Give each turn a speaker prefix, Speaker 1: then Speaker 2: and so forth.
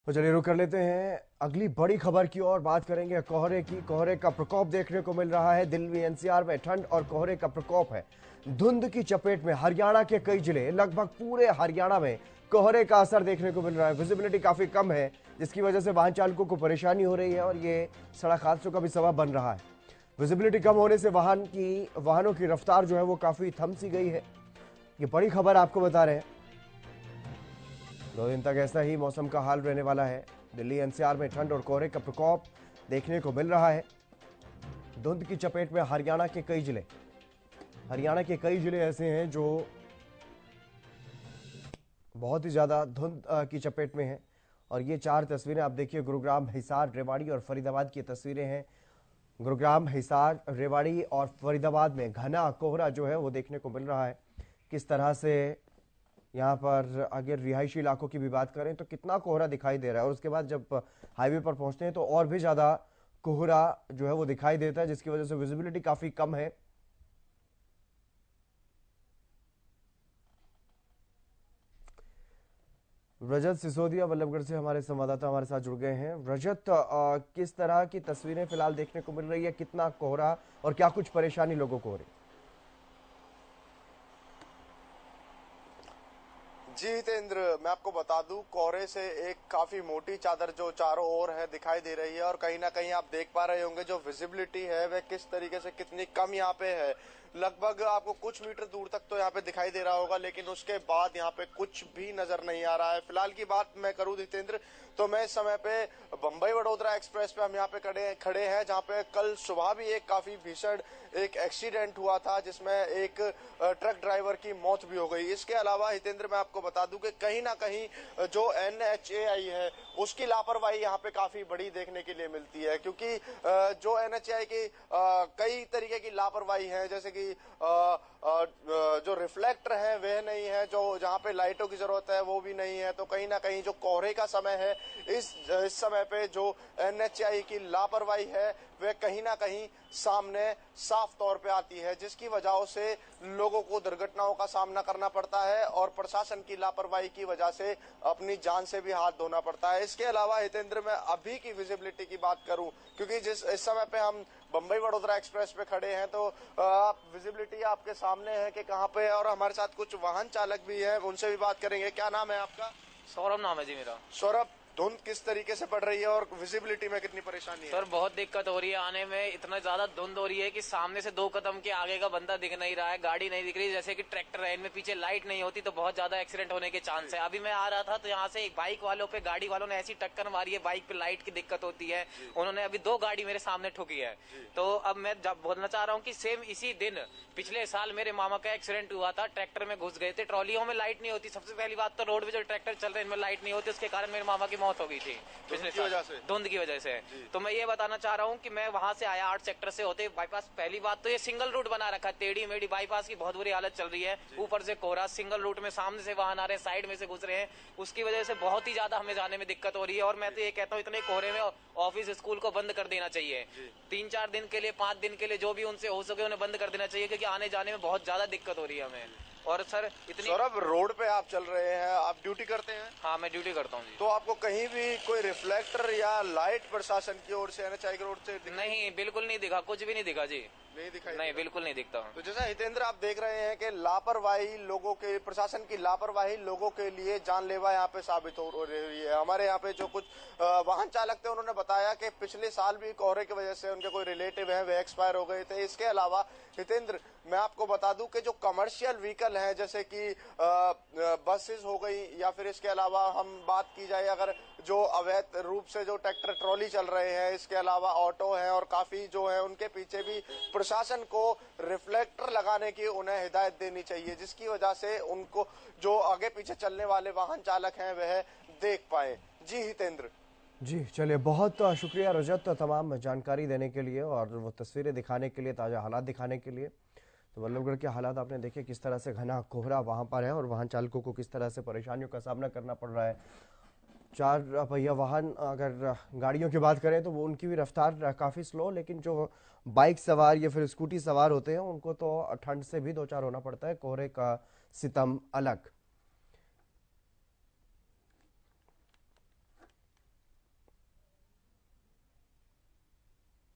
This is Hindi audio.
Speaker 1: तो चलिए रुक कर लेते हैं अगली बड़ी खबर की ओर। बात करेंगे कोहरे की। कोहरे का प्रकोप देखने को मिल रहा है। दिल्ली एनसीआर में ठंड और कोहरे का प्रकोप है। धुंध की चपेट में हरियाणा के कई जिले, लगभग पूरे हरियाणा में कोहरे का असर देखने को मिल रहा है। विजिबिलिटी काफी कम है, जिसकी वजह से वाहन चालकों को परेशानी हो रही है और ये सड़क हादसों का भी सबब बन रहा है। विजिबिलिटी कम होने से वाहनों की रफ्तार जो है वो काफी थम सी गई है। ये बड़ी खबर आपको बता रहे हैं। 2 दिन तक ऐसा ही मौसम का हाल रहने वाला है। दिल्ली एनसीआर में ठंड और कोहरे का प्रकोप देखने को मिल रहा है। धुंध की चपेट में हरियाणा के कई जिले ऐसे हैं जो बहुत ही ज्यादा धुंध की चपेट में हैं। और ये 4 तस्वीरें आप देखिए, गुरुग्राम, हिसार, रेवाड़ी और फरीदाबाद की तस्वीरें हैं। गुरुग्राम, हिसार, रेवाड़ी और फरीदाबाद में घना कोहरा जो है वो देखने को मिल रहा है। किस तरह से यहाँ पर अगर रिहायशी इलाकों की भी बात करें तो कितना कोहरा दिखाई दे रहा है, और उसके बाद जब हाईवे पर पहुंचते हैं तो और भी ज्यादा कोहरा जो है वो दिखाई देता है, जिसकी वजह से विजिबिलिटी काफी कम है। रजत सिसोदिया बल्लभगढ़ से हमारे संवाददाता हमारे साथ जुड़ गए हैं। रजत, किस तरह की तस्वीरें फिलहाल देखने को मिल रही है, कितना कोहरा और क्या कुछ परेशानी लोगों को हो रही है?
Speaker 2: जी हितेंद्र, मैं आपको बता दूं, कोहरे से एक काफी मोटी चादर जो चारों ओर है दिखाई दे रही है और कहीं ना कहीं आप देख पा रहे होंगे जो विजिबिलिटी है वह किस तरीके से कितनी कम यहाँ पे है। लगभग आपको कुछ मीटर दूर तक तो यहाँ पे दिखाई दे रहा होगा, लेकिन उसके बाद यहाँ पे कुछ भी नजर नहीं आ रहा है। फिलहाल की बात मैं करूं हितेंद्र, तो मैं इस समय पे बम्बई वडोदरा एक्सप्रेस पे हम यहाँ पे खड़े हैं, जहाँ पे कल सुबह भी एक काफी भीषण एक एक्सीडेंट हुआ था जिसमें एक ट्रक ड्राइवर की मौत भी हो गई। इसके अलावा हितेंद्र मैं आपको बता दूं कि कहीं ना कहीं जो एनएचएआई है उसकी लापरवाही यहाँ पे काफी बड़ी देखने के लिए मिलती है, क्योंकि जो एनएचएआई की कई तरीके की लापरवाही है, जैसे कि जो रिफ्लेक्टर है वह नहीं है, जो जहाँ पे लाइटों की जरूरत है वो भी नहीं है। तो कहीं ना कहीं जो कोहरे का समय है इस समय पे जो एनएचएआई की लापरवाही है वह कहीं ना कहीं सामने साफ तौर पे आती है, जिसकी वजह से लोगों को दुर्घटनाओं का सामना करना पड़ता है और प्रशासन की लापरवाही की वजह से अपनी जान से भी हाथ धोना पड़ता है। इसके अलावा हितेंद्र मैं अभी की विजिबिलिटी की बात करूं, क्योंकि जिस इस समय पे हम बम्बई वडोदरा एक्सप्रेस पे खड़े हैं, तो आप विजिबिलिटी आपके सामने है कि कहाँ पे है, और हमारे साथ कुछ वाहन चालक भी है, उनसे भी बात करेंगे। क्या नाम है आपका?
Speaker 3: सौरभ नाम है जी मेरा।
Speaker 2: सौरभ, धुंध किस तरीके से पड़ रही है और विजिबिलिटी में कितनी परेशानी है?
Speaker 3: सर बहुत दिक्कत हो रही है आने में, इतना ज्यादा धुंध हो रही है कि सामने से 2 कदम के आगे का बंदा दिख नहीं रहा है, गाड़ी नहीं दिख रही। जैसे कि ट्रैक्टर है, इनमें पीछे लाइट नहीं होती तो बहुत ज्यादा एक्सीडेंट होने के चांस है। अभी मैं आ रहा था तो यहाँ से एक बाइक वालों पे, गाड़ी वालों ने ऐसी टक्कर मारी है, बाइक पे लाइट की दिक्कत होती है, उन्होंने अभी 2 गाड़ी मेरे सामने ठुकी है। तो अब मैं बोलना चाह रहा हूँ कि सेम इसी दिन पिछले साल मेरे मामा का एक्सीडेंट हुआ था, ट्रैक्टर में घुस गए थे, ट्रॉलियों में लाइट नहीं होती। सबसे पहली बात तो रोड पे जो ट्रैक्टर चल रहे हैं इनमें लाइट नहीं होती, उसके कारण मेरे मामा की मौत हो गई थी पिछले साल धुंध की वजह से। तो मैं ये बताना चाह रहा हूँ कि मैं वहां से आया 8 सेक्टर से होते बाईपास। पहली बात तो ये सिंगल रूट बना रखा है, टेढ़ी मेढ़ी बाईपास की बहुत बुरी हालत चल रही है। ऊपर से कोहरा, सिंगल रूट में सामने से वाहन आ रहे हैं, साइड में से घुस रहे हैं, उसकी वजह से बहुत ही ज्यादा हमें जाने में दिक्कत हो रही है। और मैं तो ये कहता हूँ इतने कोहरे में ऑफिस स्कूल को बंद कर देना चाहिए, 3-4 दिन के लिए, 5 दिन के लिए, जो भी उनसे हो सके उन्हें बंद कर देना चाहिए, क्योंकि आने जाने में बहुत ज्यादा दिक्कत हो रही है हमें। और सर इतनी
Speaker 2: सौरभ, रोड पे आप चल रहे हैं, आप ड्यूटी करते हैं?
Speaker 3: हाँ मैं ड्यूटी करता हूँ।
Speaker 2: तो आपको कहीं भी कोई रिफ्लेक्टर या लाइट प्रशासन की ओर से, एनएचएआई की ओर से
Speaker 3: नहीं, बिल्कुल नहीं दिखा, कुछ भी नहीं दिखा जी,
Speaker 2: नहीं दिखाई?
Speaker 3: नहीं, बिल्कुल नहीं दिखता।
Speaker 2: तो जैसा हितेंद्र आप देख रहे हैं कि लापरवाही लोगों के, प्रशासन की लापरवाही लोगों के लिए जानलेवा यहाँ पे साबित हो रही है। हमारे यहाँ पे जो कुछ वाहन चालक थे उन्होंने बताया कि पिछले साल भी कोहरे की वजह से उनके कोई रिलेटिव है वे एक्सपायर हो गए थे। इसके अलावा हितेंद्र मैं आपको बता दूं कि जो कमर्शियल व्हीकल है, जैसे कि बसेस हो गई, या फिर इसके अलावा हम बात की जाए अगर जो अवैध रूप से जो ट्रैक्टर ट्रॉली चल रहे हैं, इसके अलावा ऑटो हैं और काफी जो है, उनके पीछे भी प्रशासन को रिफ्लेक्टर लगाने की उन्हें हिदायत देनी चाहिए, जिसकी वजह से उनको जो आगे पीछे चलने वाले वाहन चालक हैं वह देख पाए। जी हितेंद्र।
Speaker 1: जी चलिए, बहुत शुक्रिया रजत तमाम जानकारी देने के लिए और वो तस्वीरें दिखाने के लिए, ताज़ा हालात दिखाने के लिए। तो बल्लभगढ़ के हालात आपने देखे, किस तरह से घना कोहरा वहाँ पर है और वाहन चालकों को किस तरह से परेशानियों का सामना करना पड़ रहा है। 4 पहिया वाहन, अगर गाड़ियों की बात करें तो वो उनकी भी रफ्तार काफ़ी स्लो, लेकिन जो बाइक सवार या फिर स्कूटी सवार होते हैं उनको तो ठंड से भी 2 चार होना पड़ता है। कोहरे का सितम अलग।